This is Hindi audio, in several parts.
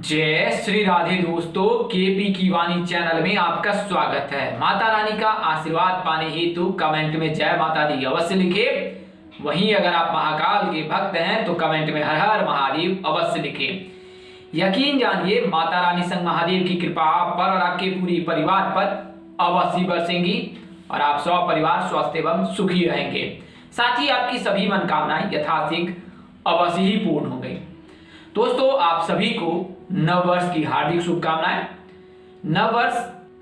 जय श्री राधे दोस्तों, केपी की वाणी चैनल में आपका स्वागत है। माता रानी का आशीर्वाद पाने हेतु कमेंट में जय माता दी अवश्य लिखे। वहीं अगर आप महाकाल के भक्त हैं तो कमेंट में हर हर महादेव अवश्य लिखे। यकीन जानिए माता रानी संग महादेव की कृपा आप पर और आपके पूरे परिवार पर अवश्य बरसेंगी और आप सब परिवार स्वस्थ एवं सुखी रहेंगे। साथ ही आपकी सभी मनोकामनाएं यथाशीघ्र अवश्य ही पूर्ण होंगी। दोस्तों, आप सभी को नव वर्ष की हार्दिक शुभकामनाएं। नव वर्ष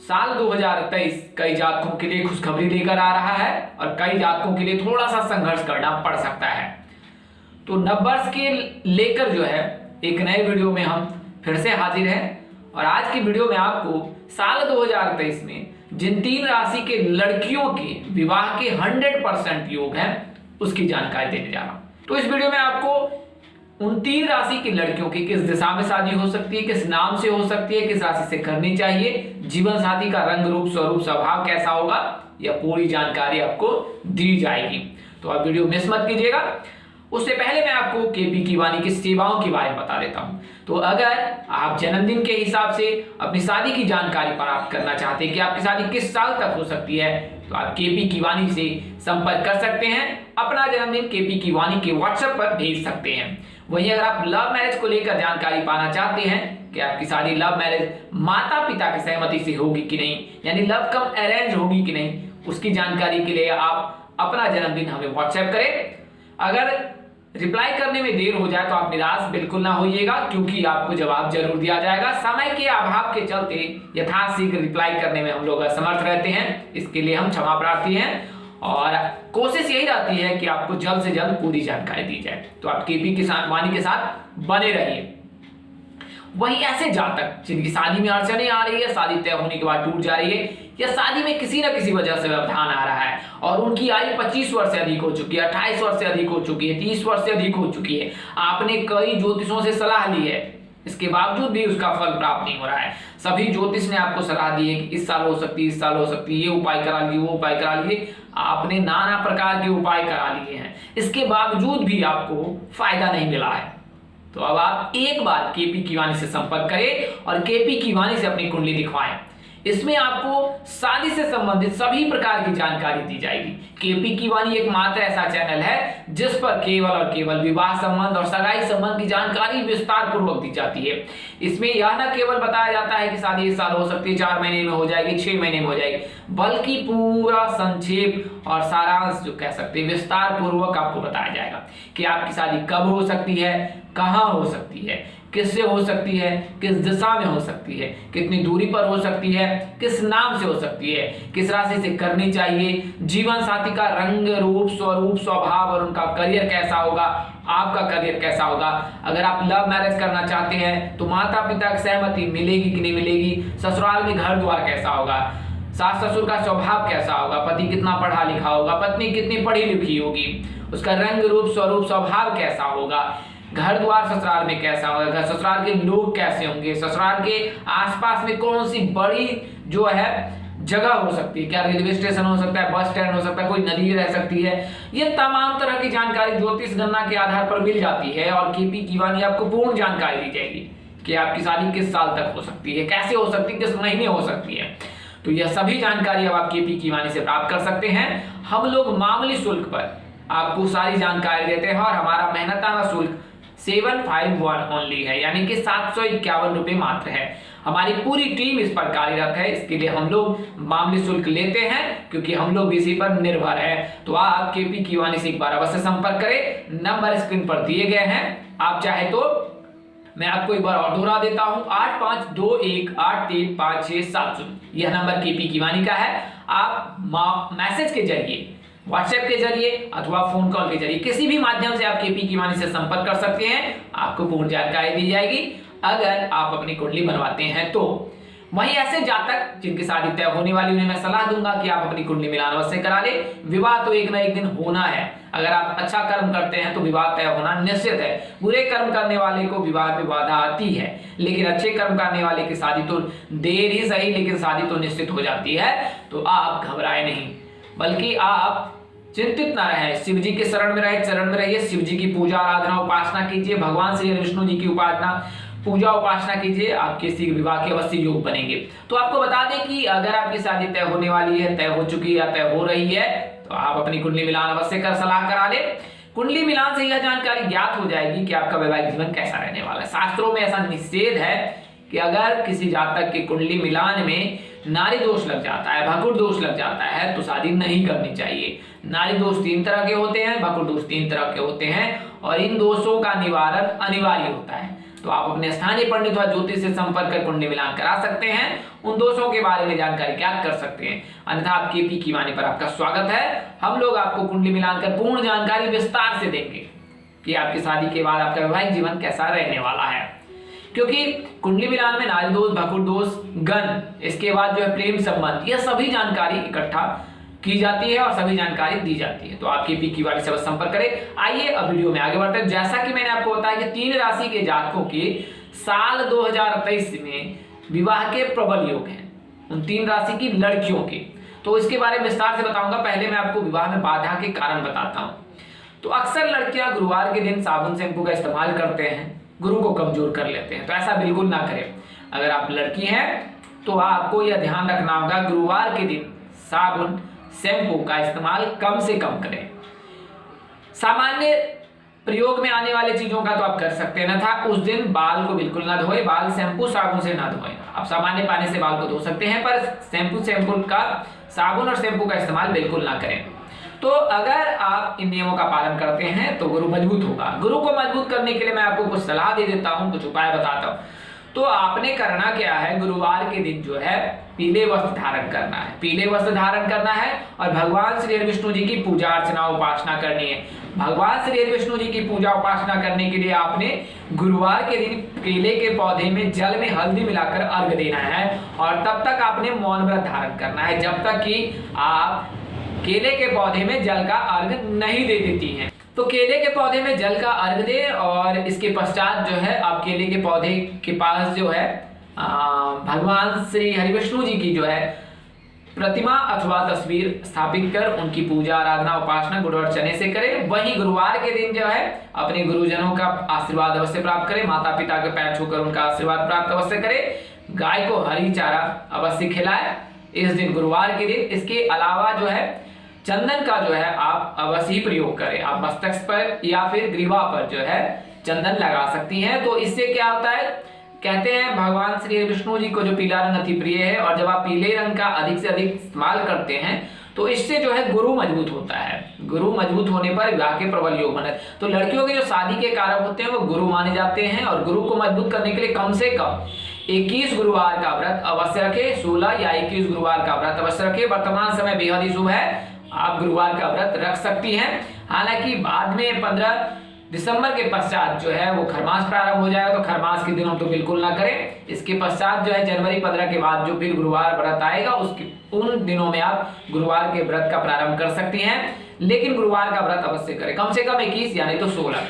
साल 2023 कई जातकों के लिए खुशखबरी लेकर आ रहा है और कई जातकों के लिए थोड़ा सा संघर्ष करना पड़ सकता है। तो नव वर्ष के लेकर जो है एक नए वीडियो में हम फिर से हाजिर हैं और आज की वीडियो में आपको साल 2023 में जिन 3 राशि के लड़कियों के विवाह के 100% योग हैं उसकी जानकारी देने जा रहा हूं। तो इस वीडियो में आपको उन 3 राशि की लड़कियों की किस दिशा में शादी हो सकती है, किस नाम से हो सकती है, किस राशि से करनी चाहिए, जीवन साथी का रंग रूप स्वरूप स्वभाव कैसा होगा, यह पूरी जानकारी आपको दी जाएगी। तो आप वीडियो मिस मत कीजिएगा। उससे पहले मैं आपको केपी की वाणी की सेवाओं के बारे में बता देता हूं। तो अगर आप जन्मदिन के हिसाब से अपनी शादी की जानकारी प्राप्त करना चाहते हैं कि आपकी शादी किस साल तक हो सकती है, तो आप केपी की वाणी से संपर्क कर सकते हैं। अपना जन्मदिन केपी की वाणी के व्हाट्सएप पर भेज सकते हैं। वहीं अगर आप लव मैरिज को लेकर जानकारी पाना चाहते हैं कि आपकी शादी लव मैरिज माता पिता की सहमति से होगी कि नहीं, यानी लव कम अरेंज होगी कि नहीं, उसकी जानकारी के लिए आप अपना जन्मदिन हमें व्हाट्सएप करें। अगर रिप्लाई करने में देर हो जाए तो आप निराश बिल्कुल ना होइएगा, क्योंकि आपको जवाब जरूर दिया जाएगा। समय के अभाव के चलते यथाशीघ्र रिप्लाई करने में हम लोग असमर्थ रहते हैं, इसके लिए हम क्षमा प्रार्थी हैं और कोशिश यही रहती है कि आपको जल्द से जल्द पूरी जानकारी दी जाए। तो आप केपी की वाणी के साथ बने रहिए। वही ऐसे जातक जिनकी शादी में अड़चने आ रही है, शादी तय होने के बाद टूट जा रही है या शादी में किसी न किसी वजह से व्यवधान आ रहा है और उनकी आयु 25 वर्ष से अधिक हो चुकी है, 28 वर्ष से अधिक हो चुकी है, 30 वर्ष से अधिक हो चुकी है, आपने कई ज्योतिषों से सलाह ली है, इसके बावजूद भी उसका फल प्राप्त नहीं हो रहा है। सभी ज्योतिष ने आपको सलाह दी है कि इस साल हो सकती है, इस साल हो सकती है, ये उपाय करा लीजिए, वो उपाय करा लीजिए, आपने नाना प्रकार के उपाय करा लिए हैं, इसके बावजूद भी आपको फायदा नहीं मिला है। तो अब आप एक बार केपी की वाणी से संपर्क करें और केपी की वाणी से अपनी कुंडली दिखवाएं। इसमें आपको शादी से संबंधित सभी प्रकार की जानकारी दी जाएगी। केपी की वाणी एकमात्र ऐसा चैनल है जिस पर केवल और केवल विवाह संबंध और सगाई संबंध की जानकारी विस्तार पूर्वक दी जाती है। इसमें यह न केवल बताया जाता है कि शादी इस साल हो सकती है, 4 महीने में हो जाएगी, 6 महीने में हो जाएगी, बल्कि पूरा संक्षेप और सारांश जो कह सकते हैं विस्तार पूर्वक आपको बताया जाएगा कि आपकी शादी कब हो सकती है, कहाँ हो सकती है, किससे हो सकती है, किस दिशा में हो सकती है, कितनी दूरी पर हो सकती है, किस नाम से हो सकती है, किस राशि से करनी चाहिए, जीवन साथी का रंग रूप स्वरूप स्वभाव और उनका करियर कैसा होगा, आपका करियर कैसा होगा। अगर आप लव मैरिज करना चाहते हैं तो माता पिता की सहमति मिलेगी कि नहीं मिलेगी, ससुराल में घर द्वार कैसा होगा, सास ससुर का स्वभाव कैसा होगा, पति कितना पढ़ा लिखा होगा, पत्नी कितनी पढ़ी लिखी होगी, उसका रंग रूप स्वरूप स्वभाव कैसा होगा, घर द्वार ससुराल में कैसा होगा, घर ससुराल के लोग कैसे होंगे, ससुराल के आसपास में कौन सी बड़ी जो है जगह हो सकती है, क्या रेलवे स्टेशन हो सकता है, बस स्टैंड हो सकता है, कोई नदी रह सकती है, ये तमाम तरह की जानकारी ज्योतिष गणना के आधार पर मिल जाती है और केपी की वाणी आपको पूर्ण जानकारी दी जाएगी कि आपकी शादी किस साल तक हो सकती है, कैसे हो सकती है, किस महीने हो सकती है। तो यह सभी जानकारी अब आप केपी की वाणी से प्राप्त कर सकते हैं। हम लोग मामूली शुल्क पर आपको सारी जानकारी देते हैं और हमारा मेहनताना शुल्क 751 ओनली है, यानी कि 751 रुपए मात्र है। हमारी पूरी टीम इस पर कार्यरत है, इसके लिए हम लोग मामूली शुल्क लेते हैं क्योंकि हम लोग इसी पर निर्भर हैं। तो आप केपी की वाणी से एक बार अवश्य संपर्क करें, नंबर स्क्रीन पर दिए गए हैं। आप चाहे तो मैं आपको एक बार और दोहरा देता हूं, 8521835670 यह नंबर केपी की वाणी का है। आप मैसेज के जरिए, व्हाट्सएप के जरिए अथवा फोन कॉल के जरिए किसी भी माध्यम से आप केपी की वाणी से संपर्क कर सकते हैं, आपको पूर्ण जानकारी दी जाएगी अगर आप अपनी कुंडली बनवाते हैं तो। वहीं ऐसे जातक जिनकी शादी तय होने वाली, उन्हें मैं सलाह दूंगा कि आप अपनी कुंडली मिलान अवश्य करा ले। विवाह तो एक ना एक दिन होना है। अगर आप अच्छा कर्म करते हैं तो विवाह तय होना निश्चित है। बुरे कर्म करने वाले को विवाह में बाधा आती है, लेकिन अच्छे कर्म करने वाले की शादी तो देर ही सही लेकिन शादी तो निश्चित हो जाती है। तो आप घबराए नहीं, बल्कि आप चिंतित ना रहे, शिव जी के शरण में रहे, चरण में रहिए, शिव जी की पूजा आराधना उपासना कीजिए, भगवान श्री विष्णु जी की उपासना पूजा उपासना कीजिए, आपके शीघ्र विवाह के अवश्य योग बनेंगे। तो आपको बता दें कि अगर आपकी शादी तय होने वाली है, तय हो चुकी है या तय हो रही है, तो आप अपनी कुंडली मिलान अवश्य कर सलाह करा लें। कुंडली मिलान से यह जानकारी ज्ञात हो जाएगी कि आपका वैवाहिक जीवन कैसा रहने वाला है। शास्त्रों में ऐसा निषेध है कि अगर किसी जातक की कुंडली मिलान में नारी दोष लग जाता है, भकुर दोष लग जाता है, तो शादी नहीं करनी चाहिए। नारी दोष 3 तरह के होते हैं, भकुर दोष 3 तरह के होते हैं और इन दोषों का निवारण अनिवार्य होता है। तो आप अपने स्थानीय पंडित अथवा ज्योतिष से संपर्क कर कुंडली मिलान करा सकते हैं, उन दोषों के बारे में जानकारी ज्ञात कर सकते हैं। अन्यथा आप केपी की वाणी पर आपका स्वागत है। हम लोग आपको कुंडली मिलान कर पूर्ण जानकारी विस्तार से देंगे कि आपकी शादी के बाद आपका वैवाहिक जीवन कैसा रहने वाला है। क्योंकि कुंडली मिलान में नारी दोष, भकुर दोष, गण, इसके बाद जो है प्रेम संबंध, यह सभी जानकारी इकट्ठा की जाती है और सभी जानकारी दी जाती है। तो आप केपी की वाणी से संपर्क करें। आइए अब वीडियो में आगे बढ़ते हैं। जैसा कि मैंने आपको बताया कि 3 राशि के जातकों के साल 2023 में विवाह के प्रबल योग हैं, उन 3 राशि की लड़कियों के। तो इसके बारे में विस्तार से बताऊंगा। पहले मैं आपको विवाह में बाधा के कारण बताता हूं। तो अक्सर लड़कियां गुरुवार के दिन साबुन शैम्पू का इस्तेमाल करते हैं, गुरु को कमजोर कर लेते हैं। तो ऐसा बिल्कुल ना करें। अगर आप लड़की हैं तो आपको यह ध्यान रखना होगा, गुरुवार के दिन साबुन शैम्पू का इस्तेमाल कम से कम करें। सामान्य प्रयोग में आने वाले चीजों का तो आप कर सकते हैं ना था। उस दिन बाल को बिल्कुल ना धोएं, बाल शैम्पू साबुन से ना धोएं। आप सामान्य पानी से बाल को धो सकते हैं, पर शैम्पू का साबुन और शैम्पू का इस्तेमाल बिल्कुल ना करें। तो अगर आप इन नियमों का पालन करते हैं तो गुरु मजबूत होगा। गुरु को मजबूत करने के लिए मैं आपको कुछ सलाह दे देता हूं, कुछ उपाय बताता हूं। तो आपने करना क्या है, गुरुवार के दिन जो है पीले वस्त्र धारण करना है, पीले वस्त्र धारण करना है और भगवान श्री विष्णु जी की पूजा अर्चना उपासना करनी है। भगवान श्री विष्णु जी की पूजा उपासना करने के लिए आपने गुरुवार के दिन केले के पौधे में जल में हल्दी मिलाकर अर्घ देना है और तब तक आपने मौन व्रत धारण करना है जब तक कि आप केले के पौधे में जल का अर्घ नहीं दे देती हैं। तो केले के पौधे में जल का अर्घ दे और इसके पश्चात जो है आप केले के पौधे के पास जो है भगवान श्री हरिविष्णु जी की जो है प्रतिमा अथवा तस्वीर स्थापित कर उनकी पूजा आराधना उपासना गुड़ और चने से करें। वहीं गुरुवार के दिन जो है अपने गुरुजनों का आशीर्वाद अवश्य प्राप्त करें, माता पिता के पैर छूकर उनका आशीर्वाद प्राप्त अवश्य करें। गाय को हरी चारा अवश्य खिलाएं इस दिन गुरुवार के दिन। इसके अलावा जो है चंदन का जो है आप अवश्य ही प्रयोग करें। आप मस्तक पर या फिर ग्रीवा पर जो है चंदन लगा सकती हैं। तो इससे क्या होता है, कहते हैं भगवान श्री विष्णु जी को जो पीला रंग अति प्रिय है और जब आप पीले रंग का अधिक से अधिक इस्तेमाल करते हैं तो इससे जो है गुरु मजबूत होता है। गुरु मजबूत होने पर विवाह के प्रबल योग बने। तो लड़कियों के जो शादी के कारक होते हैं वो गुरु माने जाते हैं और गुरु को मजबूत करने के लिए कम से कम 21 गुरुवार का व्रत अवश्य रखें। 16 या 21 गुरुवार का व्रत अवश्य रखें। वर्तमान समय बेहद ही शुभ है, आप गुरुवार का व्रत रख सकती हैं। हालांकि बाद में 15 दिसंबर के पश्चात जो है वो खरमास प्रारंभ हो जाएगा, तो खरमास के दिनों तो बिल्कुल ना करें। इसके पश्चात जो है जनवरी 15 के बाद जो फिर गुरुवार व्रत आएगा उसके उन दिनों में आप गुरुवार के व्रत का प्रारंभ कर सकती हैं। लेकिन गुरुवार का व्रत अवश्य करें, कम से कम 21 यानी तो 16।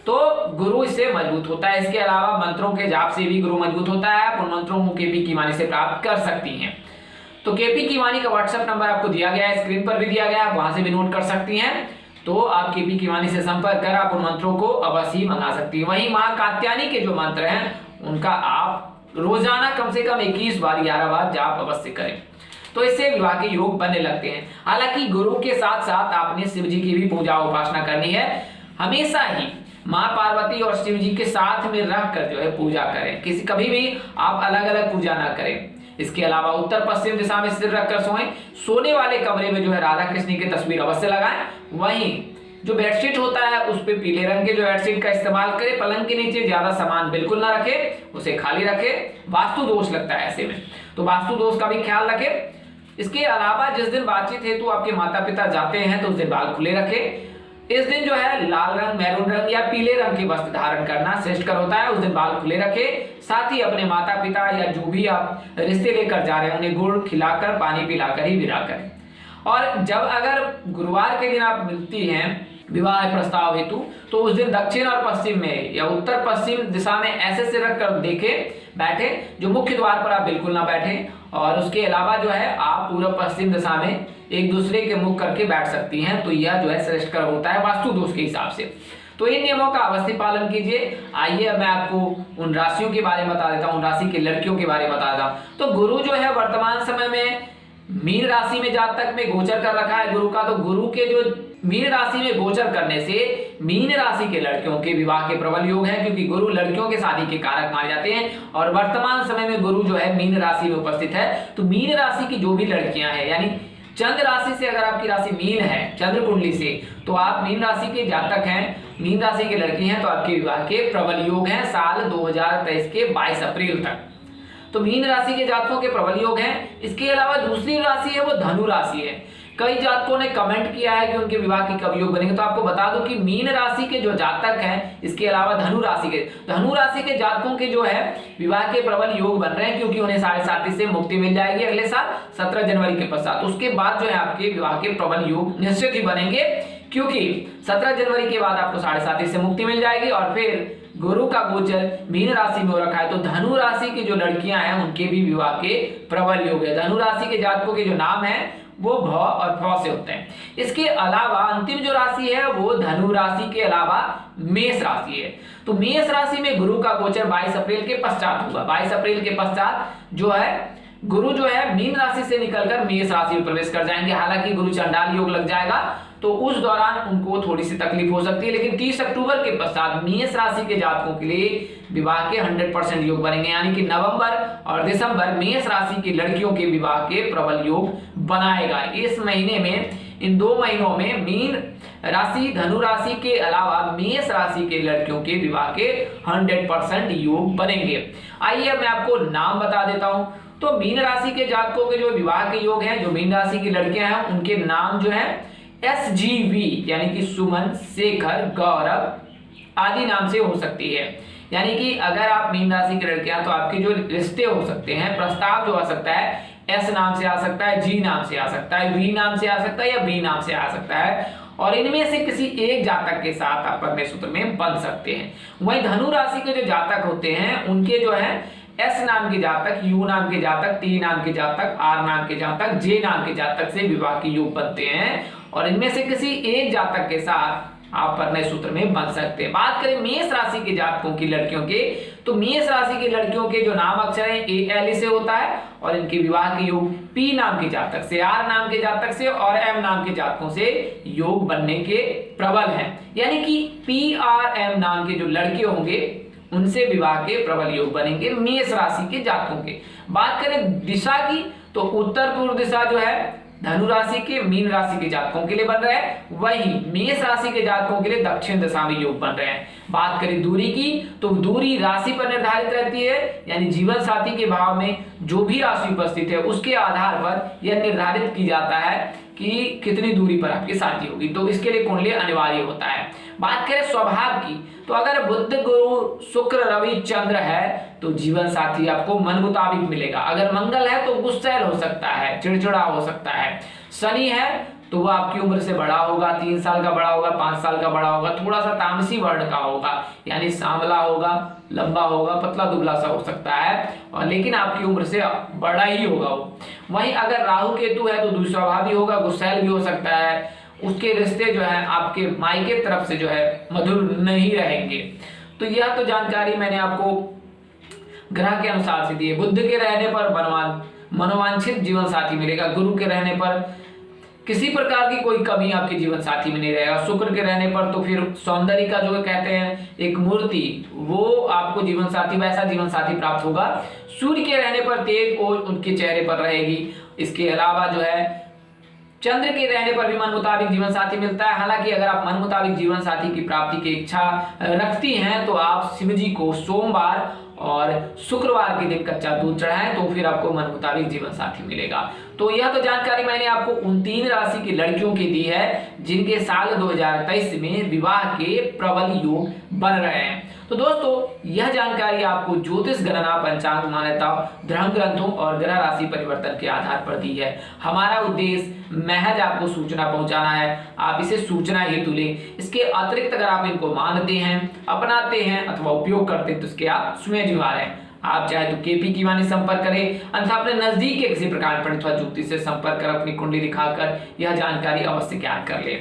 तो गुरु इससे मजबूत होता है। इसके अलावा मंत्रों के जाप से भी गुरु मजबूत होता है। आप उन मंत्रों को केपी की वाणी से प्राप्त कर सकती हैं। तो केपी की वाणी का व्हाट्सएप नंबर आपको दिया गया है, स्क्रीन पर भी दिया गया है, आप वहां से भी नोट कर सकती हैं। तो आप केपी की वाणी से संपर्क कर आप उन मंत्रों को अवश्य ही मंगा सकती हैं। वहीं मां कात्यायनी के जो मंत्र हैं उनका आप रोजाना कम से कम 21 बार 11 बार जाप अवश्य करें, तो इससे विवाह के योग बनने लगते हैं। हालांकि गुरु के साथ साथ आपने शिव जी की भी पूजा उपासना करनी है। हमेशा ही माँ पार्वती और शिव जी के साथ में रहकर जो है पूजा करें, कभी भी आप अलग अलग पूजा ना करें। इसके अलावा उत्तर पश्चिम दिशा में सिर रखकर सोएं। सोने वाले कमरे में जो है राधा कृष्ण की तस्वीर अवश्य लगाएं। वहीं जो बेडशीट होता है उस पे पीले रंग के जो बेडशीट का इस्तेमाल करें। पलंग के नीचे ज्यादा सामान बिल्कुल ना रखें, उसे खाली रखें। वास्तु दोष लगता है ऐसे में, तो वास्तु दोष का भी ख्याल रखें। इसके अलावा जिस दिन बातचीत हेतु आपके माता पिता जाते हैं तो उस दिन बाल खुले रखें। इस दिन जो है लाल रंग, मैरून रंग या पीले रंग के वस्त्र धारण करना श्रेष्ठकर होता है। उस दिन बाल खुले रखें। साथ ही अपने माता पिता या जो भी आप रिश्ते लेकर जा रहे हैं उन्हें गुड़ खिलाकर पानी पिलाकर ही विदा करें। और जब अगर गुरुवार के दिन आप मिलती हैं विवाह प्रस्ताव हेतु तो उस दिन दक्षिण और पश्चिम में या उत्तर पश्चिम दिशा में ऐसे से रख कर बैठे, जो मुख्य द्वार पर आप बिल्कुल ना बैठे। और उसके अलावा जो है आप पूर्व पश्चिम दिशा में एक दूसरे के मुख करके बैठ सकती हैं। तो यह जो है श्रेष्ठकर होता है वास्तु दोष के हिसाब से। तो इन नियमों का अवश्य पालन कीजिए। आइए अब मैं आपको उन राशियों के बारे में बता देता हूँ, उन राशि के लड़कियों के बारे में बता देता हूँ। तो गुरु जो है वर्तमान समय में मीन राशि में जातक में गोचर कर रखा है गुरु का। तो गुरु के जो मीन राशि में गोचर करने से मीन राशि के लड़कियों के विवाह के प्रबल योग है, क्योंकि गुरु लड़कियों के शादी के कारक माने जाते हैं और वर्तमान समय में गुरु जो है मीन राशि में उपस्थित है। तो मीन राशि की जो भी लड़कियां हैं, यानी चंद्र राशि से अगर आपकी राशि मीन है चंद्र कुंडली से, तो आप मीन राशि के जातक हैं, मीन राशि की लड़की हैं, तो आपके विवाह के प्रबल योग हैं साल 2023 के 22 अप्रैल तक। तो मीन राशि के जातकों के प्रबल योग हैं। इसके अलावा दूसरी राशि है वो धनु राशि है। कई जातकों ने कमेंट किया है कि उनके विवाह के कब योग बनेंगे, तो आपको बता दूं कि मीन राशि के जो जातक हैं, इसके अलावा धनु राशि के जातकों के जो है विवाह के प्रबल योग बन रहे हैं, क्योंकि उन्हें 7.5 से मुक्ति मिल जाएगी अगले साल 17 जनवरी के पश्चात। उसके बाद जो है आपके विवाह के प्रबल योग निश्चित ही बनेंगे, क्योंकि 17 जनवरी के बाद आपको 7.5 से मुक्ति मिल जाएगी और फिर गुरु का गोचर मीन राशि में हो रखा है। तो धनु राशि की जो लड़कियां हैं उनके भी विवाह के प्रबल योग है। धनु राशि के जातकों के जो नाम है वो भ और फ से होते हैं। इसके अलावा अंतिम जो राशि है वो धनु राशि के अलावा मेष राशि है। तो मेष राशि में गुरु का गोचर 22 अप्रैल के पश्चात होगा। 22 अप्रैल के पश्चात जो है गुरु जो है मीन राशि से निकलकर मेष राशि में प्रवेश कर जाएंगे। हालांकि गुरु चंडाल योग लग जाएगा, तो उस दौरान उनको थोड़ी सी तकलीफ हो सकती है, लेकिन 30 अक्टूबर के पश्चात मेष राशि के जातकों के लिए विवाह के 100% योग बनेंगे। यानी कि नवंबर और दिसंबर मेष राशि की लड़कियों के विवाह के प्रबल योग बनाएगा। इस महीने में, इन 2 महीनों में मीन राशि धनु राशि के अलावा मेष राशि के लड़कियों के विवाह के 100% योग बनेंगे। आइए मैं आपको नाम बता देता हूं। तो मीन राशि के जातकों के जो विवाह के योग हैं, जो मीन राशि की लड़कियां हैं, उनके नाम जो है SGV यानी कि सुमन, शेखर, गौरव आदि नाम से हो सकती है। यानी कि अगर आप मीन राशि की लड़कियां, तो आपके जो रिश्ते हो सकते हैं, प्रस्ताव जो आ सकता है S नाम से आ सकता है, G नाम से आ सकता है, V नाम से आ सकता है या B नाम से आ सकता है, और इनमें से किसी एक जातक के साथ आप अपने सूत्र में बन सकते हैं। वहीं धनु राशि के जो जातक होते हैं उनके जो है S नाम के जातक, U नाम के जातक, T नाम के जातक, R नाम के जातक, J नाम के जातक से विवाह के योग बनते हैं और इनमें से किसी एक जातक के साथ आप अपने सूत्र में बन सकते हैं। बात करें मेष राशि के जातकों की लड़कियों के, तो मेष राशि की लड़कियों के जो नाम अक्षर है AL से होता है और इनके विवाह के योग P नाम के जातक से, R नाम के जातक से और M नाम के जातकों से योग बनने के प्रबल हैं। यानी कि PRM नाम के जो लड़के होंगे उनसे विवाह के प्रबल योग बनेंगे मेष राशि के जातकों के। बात करें दिशा की, तो उत्तर पूर्व दिशा जो है धनु राशि के मीन राशि के जातकों के लिए बन रहा है, वही मेष राशि के जातकों के लिए दक्षिण दिशा में योग बन रहे हैं। बात करें दूरी की, तो दूरी राशि पर निर्धारित रहती है, यानी जीवन साथी के भाव में जो भी राशि उपस्थित है उसके आधार पर यह निर्धारित की जाता है कि कितनी दूरी पर आपकी शादी होगी। तो इसके लिए कुंडली अनिवार्य होता है। बात करें स्वभाव की, तो अगर बुध, गुरु, शुक्र, रवि, चंद्र है तो जीवन साथी आपको मन मुताबिक मिलेगा। अगर मंगल है तो गुस्सैल हो सकता है, चिड़चिड़ा हो सकता है। शनि है तो वो आपकी उम्र से बड़ा होगा, 3 साल का बड़ा होगा, 5 साल का बड़ा होगा, थोड़ा सा तामसी वर्ण का होगा, यानी सांवला होगा, लंबा होगा, पतला दुबला सा हो सकता है, और लेकिन आपकी उम्र से बड़ा ही होगा वो। वहीं अगर राहु केतु है तो दुस्वभावी होगा, गुस्सैल भी हो सकता है, उसके रिश्ते जो है आपके मायके तरफ से जो है मधुर नहीं रहेंगे। तो यह तो जानकारी मैंने आपको ग्रह के अनुसार से दी है। बुध के रहने पर मनोवांछित जीवन साथी मिलेगा, गुरु के रहने पर किसी प्रकार की कोई कमी आपके जीवन साथी में नहीं रहेगा, शुक्र के रहने पर तो फिर सौंदर्य का जो कहते हैं एक मूर्ति, वो आपको जीवन साथी, वैसा जीवन साथी प्राप्त होगा। सूर्य के रहने पर तेज और उनके चेहरे पर रहेगी। इसके अलावा जो है चंद्र के रहने पर भी मन मुताबिक जीवन साथी मिलता है। हालांकि अगर आप मन मुताबिक जीवन साथी की प्राप्ति की इच्छा रखती हैं तो आप शिव जी को सोमवार और शुक्रवार के दिन कच्चा दूध चढ़ाएं, तो फिर आपको मन मुताबिक जीवन साथी मिलेगा। तो यह तो जानकारी मैंने आपको उन 3 राशि की लड़कियों की दी है जिनके साल 2023 में विवाह के प्रबल योग बन रहे हैं। तो दोस्तों यह जानकारी आपको ज्योतिष गणना, पंचांग, मान्यता, धर्म ग्रंथों और ग्रह राशि परिवर्तन के आधार पर दी है। हमारा उद्देश्य महज आपको सूचना पहुंचाना है, आप इसे सूचना हेतु लें। इसके अतिरिक्त अगर आप इनको मानते हैं, अपनाते हैं अथवा उपयोग करते हैं तो इसके आप स्वयं जिम्मेदार हैं। आप चाहे तो केपी की वाणी संपर्क करें, अन्यथा अपने नजदीक के किसी प्रकार पंडित अथवा ज्योतिष से संपर्क कर अपनी कुंडली दिखाकर यह जानकारी अवश्य ज्ञात कर ले।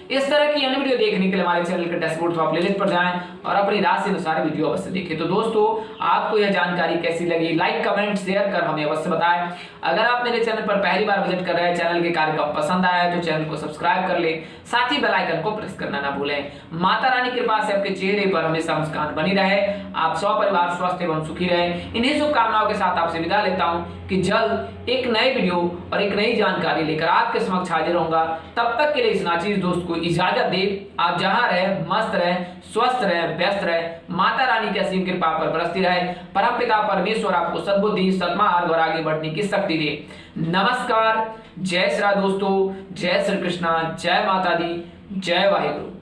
इस तरह की अन्य वीडियो देखने के लिए हमारे चैनल के डैशबोर्ड पर प्लेलिस्ट पर जाएं और अपनी राशि अनुसार वीडियो अवश्य देखें। तो दोस्तों, आपको यह जानकारी कैसी लगी, लाइक कमेंट शेयर कर हमें अवश्य बताएं। अगर आप मेरे चैनल पर पहली बार विजिट कर रहे हैं, चैनल के कार्यक्रम पसंद आया है तो चैनल को सब्सक्राइब कर ले, साथ ही बेल आइकन को प्रेस करना ना भूलें। माता रानी की कृपा से आपके चेहरे पर हमेशा मुस्कान बनी रहे, आप सपरिवार स्वस्थ एवं सुखी रहे। इन्हीं शुभकामनाओं के साथ आपसे विदा लेता हूं कि जल्द एक नए वीडियो और एक नई जानकारी लेकर आपके समक्ष हाजिर होऊंगा। तब तक के लिए इस नाचीज दोस्त को इजाजत दे। आप जहां रहे मस्त रहे, स्वस्थ रहे, व्यस्त रहे, माता रानी की असीम कृपा पर बरसती रहे। परमपिता परमेश्वर आपको सद्बुद्धि, सद्मार्ग और आगे बढ़ने की शक्ति दे। नमस्कार, जय श्री राम दोस्तों, जय श्री कृष्णा, जय माता दी, जय वाहिगुरु।